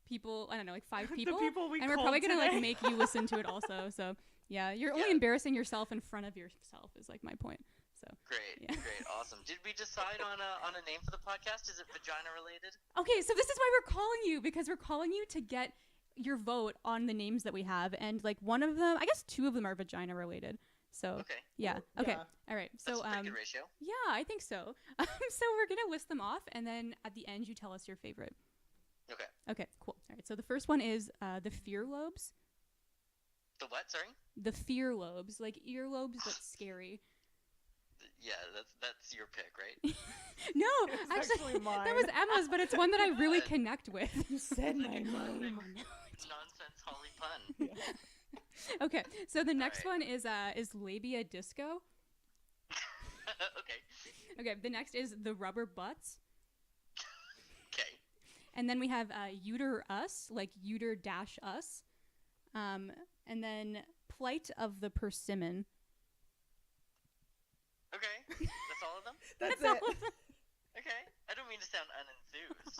people, I don't know, like 5 people. The people we and we're called probably going to, like, today. make you listen to it also. So, yeah, you're only Yeah. embarrassing yourself in front of yourself is, like, my point. So, Great. Yeah. Great. Awesome. Did we decide on a name for the podcast? Is it vagina related? okay, so this is why we're calling you, because we're calling you to get your vote on the names that we have. And, like, one of them, I guess 2 of them are vagina related. So, Okay. yeah. Okay. Yeah. All right. That's So, a pretty good ratio. yeah, I think so. So we're going to list them off, and then at the end, you tell us your favorite. Okay. Okay, cool. All right. So the first one is the fear lobes. The what? Sorry. The fear lobes, like earlobes, but scary. Yeah, that's your pick, right? No, It's actually mine. that was Emma's, but it's one that I really God. connect with. You said my Like, name. Nonsense, Holly pun. Okay, so the next Alright. one is Labia Disco. Okay. Okay, the next is the rubber butts. Okay. And then we have uter us, like uter dash us. And then plight of the persimmon. Okay. That's all of them? That's all it. of them. Okay. I don't mean to sound unenthused.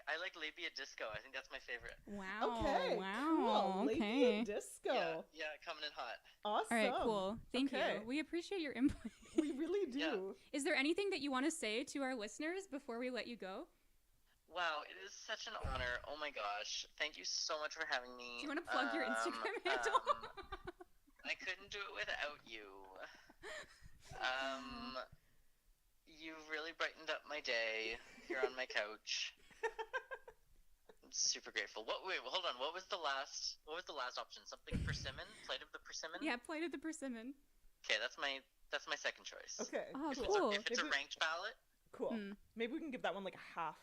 I like Labia Disco. I think that's my favorite. Wow. Okay. Wow. Cool. Okay. Labia Disco. Yeah, coming in hot. Awesome. All right, cool. Thank Okay. you. We appreciate your input. We really do. Yeah. Is there anything that you want to say to our listeners before we let you go? Wow, it is such an honor. Oh my gosh. Thank you so much for having me. Do you want to plug your Instagram handle? I couldn't do it without you. You've really brightened up my day here on my couch. I'm super grateful. Wait, hold on. What was the last option? Something persimmon? Plight of the persimmon? Yeah, plight of the persimmon. Okay, that's my second choice. Okay. Oh, If cool. it's a Maybe- ranked ballot, Cool. Mm. Maybe we can give that one like a half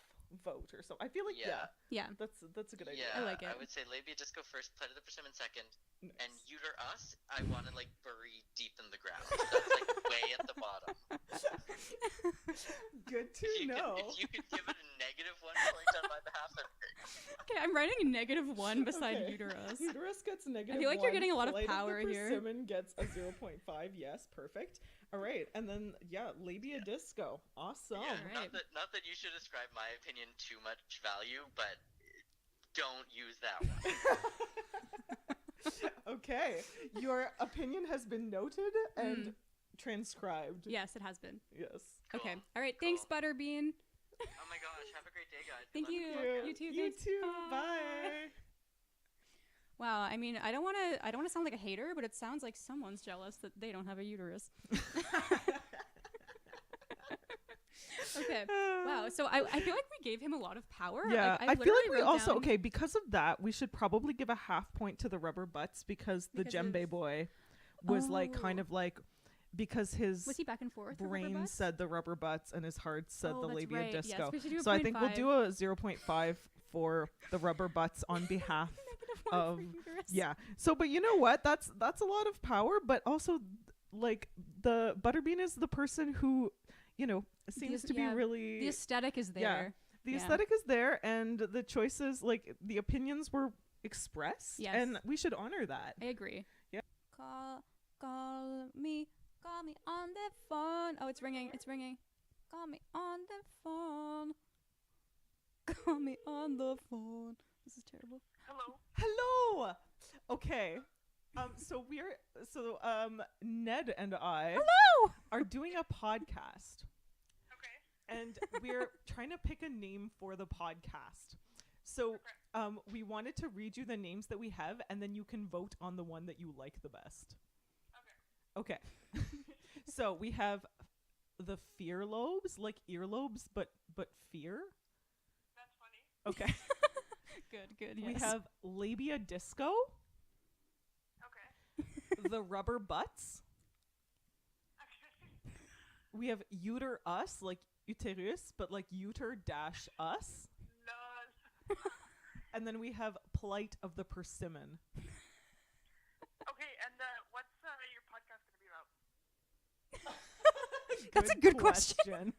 vote or something. I feel like Yeah. Yeah. that's a good idea. yeah, I like it. I would say Labia Disco first, Plight of the persimmon second, Nice. and Uter Us, I want to like bury deep in the ground. That's like way at the bottom. Good to know. If you could give it a negative 1 point on my behalf, that'd be great. Okay, I'm writing a -1 beside Okay. uterus. Uterus gets negative. I feel like you're 1. getting a lot of Plight power the here. Persimmon gets a 0.5. Yes, perfect. All right, and then Labia Disco. Awesome. Yeah, Alright. not that you should ascribe my opinion too much value, but don't use that one. Okay, your opinion has been noted and transcribed. Yes, it has been. Yes. Cool. Okay. All right. Thanks, Butterbean. Oh my gosh, have a great day, guys. Thank Good you. luck with the You podcast. too. You Thanks. too. Bye. Bye. Wow. I mean, I don't want to sound like a hater, but it sounds like someone's jealous that they don't have a uterus. Okay. Wow. So I feel like we gave him a lot of power. Yeah, I I feel like literally we wrote also down- because of that we should probably give a half point to the rubber butts because the Because djembe of- boy was like kind Oh. of like because his Was he back and forth? the rubber brain butts? said the rubber butts and his heart said Oh, the that's labia right. Yes, disco. we should do a So I think we'll 0.5. do a 0.5 for the rubber butts on behalf -1 of- for uterus. yeah. So but you know what? That's a lot of power, but also like the Butterbean is the person who, you know, seems to be yeah, really The aesthetic is Yeah. there. the yeah. aesthetic is there and the choices like the opinions were expressed Yes. and we should honor that. I agree. Yeah. Call Call me on the phone. Oh, it's ringing. It's ringing. Call me on the phone. Call me on the phone. This is terrible. Hello. Hello. Okay. Ned and I are doing a podcast. Okay. And we're trying to pick a name for the podcast. So we wanted to read you the names that we have, and then you can vote on the one that you like the best. Okay. So we have the fear lobes, like earlobes, but fear. That's funny. Okay. Good. We Yes. have Labia Disco, Okay. the rubber butts. Okay. We have uter us, like uterus, but like uter dash us. Lol. And then we have plight of the persimmon. Okay, and what's your podcast gonna be about? That's a good question.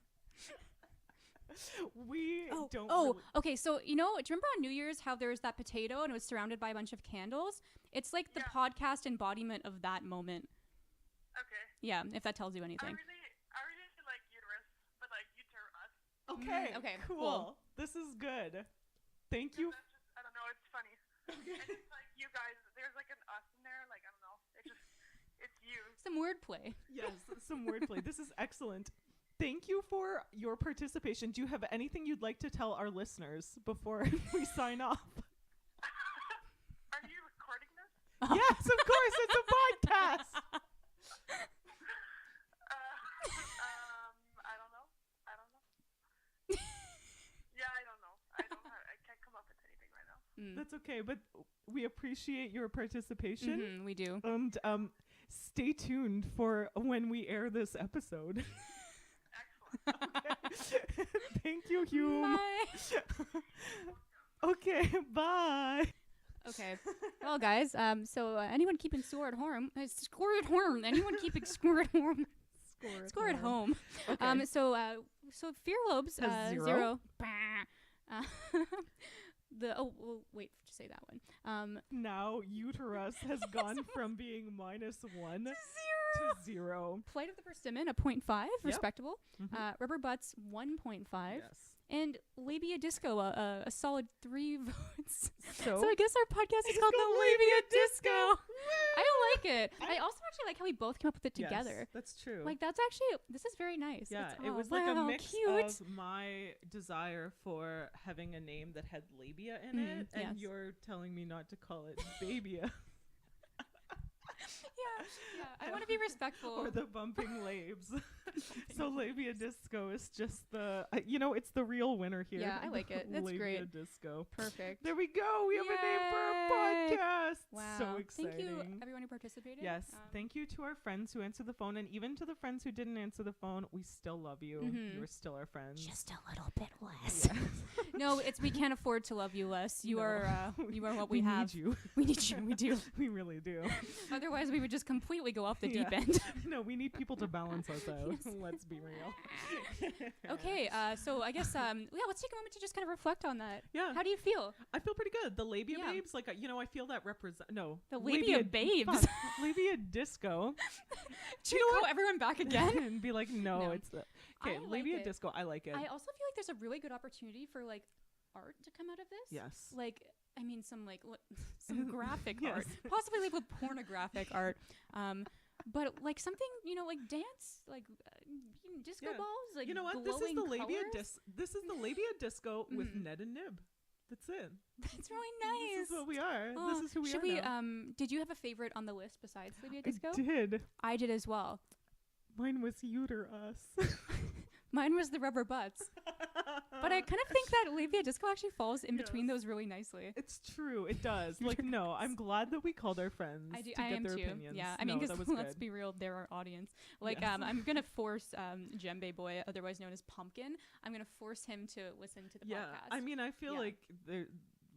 We don't. Oh, okay. So, do you remember on New Year's how there was that potato and it was surrounded by a bunch of candles? It's like the podcast embodiment of that moment. Okay. Yeah, if that tells you I anything. really like uterus, but like uterus. Okay. Okay, Cool. cool. This is good. Thank you. That's just, I don't know, it's funny. And it's like you guys, there's like an us in there, like I don't know. It's you. Some wordplay. Yes, some wordplay. This is excellent. Thank you for your participation. Do you have anything you'd like to tell our listeners before we sign off? Are you recording this? Yes, of course. It's a podcast. I don't know. Yeah, I don't know. I can't come up with anything right now. That's okay, but we appreciate your participation. We do. And stay tuned for when we air this episode. Excellent. Thank you, Hume. Bye. Okay, bye. Okay. Well, guys, so anyone keeping score at home? Anyone keeping score at home? Score at home. Okay. So fear lobes Has 0. Wait to say that one. Now uterus has gone from being -1 to 0. Flight of the persimmon a 0.5, respectable. Mhm. Rubber butts 1.5, Yes. and labia disco a solid 3 votes. So, So I guess our podcast is called the Labia Disco. I like it. I also actually like how we both came up with it yes, together. that's true. Like this is very nice. Yeah, It's, it oh, was like a wow, mix cute. of my desire for having a name that had labia in it, and yes. you're telling me not to call it babia. Yeah. I want to be respectful. Or the bumping labes. So Labia Disco is just it's the real winner here. Yeah, I like it. That's Labia great. Disco. Perfect. There we go. We have a name for our Yay. podcast. Wow. So exciting. Thank you, everyone who participated. Yes. Thank you to our friends who answered the phone, and even to the friends who didn't answer the phone. We still love you. Mhm. You're still our friends. Just a little bit less. Yes. No, we can't afford to love you less. You No. are what we have. Need you. We need you. We do. We really do. Otherwise, we would just completely go off the deep Yeah. end. No, we need people to balance us out. Let's be real. Okay, so I guess let's take a moment to just kind of reflect on that. Yeah. How do you feel? I feel pretty good. The labia Yeah. babes, like I feel that represent. No, The labia babes. fuck, labia disco. Should we call everyone back again? And be like, no, No. it's the okay. I like Labia it. disco. I like it. I also feel like there's a really good opportunity for like art to come out of this. Yes. Like, I mean, some some graphic Yes. art, possibly like with pornographic art. But like something, like dance, like disco Yeah. balls, like You know what? This is glowing the labia colors. This is the labia disco with Mhm. Ned and Nib. That's it. That's really nice. This is what we are. Oh, This is who we should are we? now. Did you have a favorite on the list besides Labia Disco? I did. I did as well. Mine was uterus. Mine was the rubber butts. But I kind of think that Labia Disco actually falls in between those really nicely. It's true. It does. Like, no, I'm glad that we called our friends I do. to I get am their too. opinions. Yeah, I mean, No, because that was let's good. be real, they're our audience. Like, Yes. I'm gonna force Djembe Boy, otherwise known as Pumpkin. I'm gonna force him to listen to the Yeah, podcast. I mean, I feel Yeah. like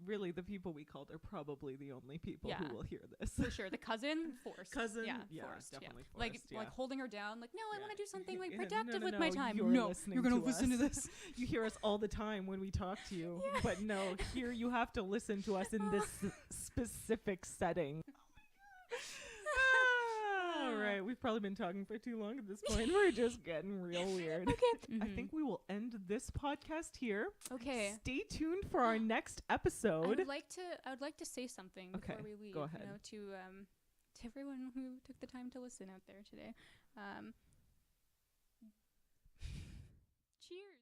really the people we called are probably the only people Yeah. who will hear this. for sure, the cousin forced. Cousin, yeah, yeah, forced. definitely Like forced, yeah. like holding her down. Like, no, I Yeah. want to do something like Yeah, productive no, with my no, time. You're No, listening you're gonna to listen to us. this. You hear us all the time when we talk to you, Yeah. but no, here you have to listen to us in this specific setting. All right, we've probably been talking for too long at this point. We're just getting real weird. Okay. I think we will end this podcast here. Okay. Stay tuned for our next episode. I would like to say something before we leave. Go ahead. To everyone who took the time to listen out there today. Cheers.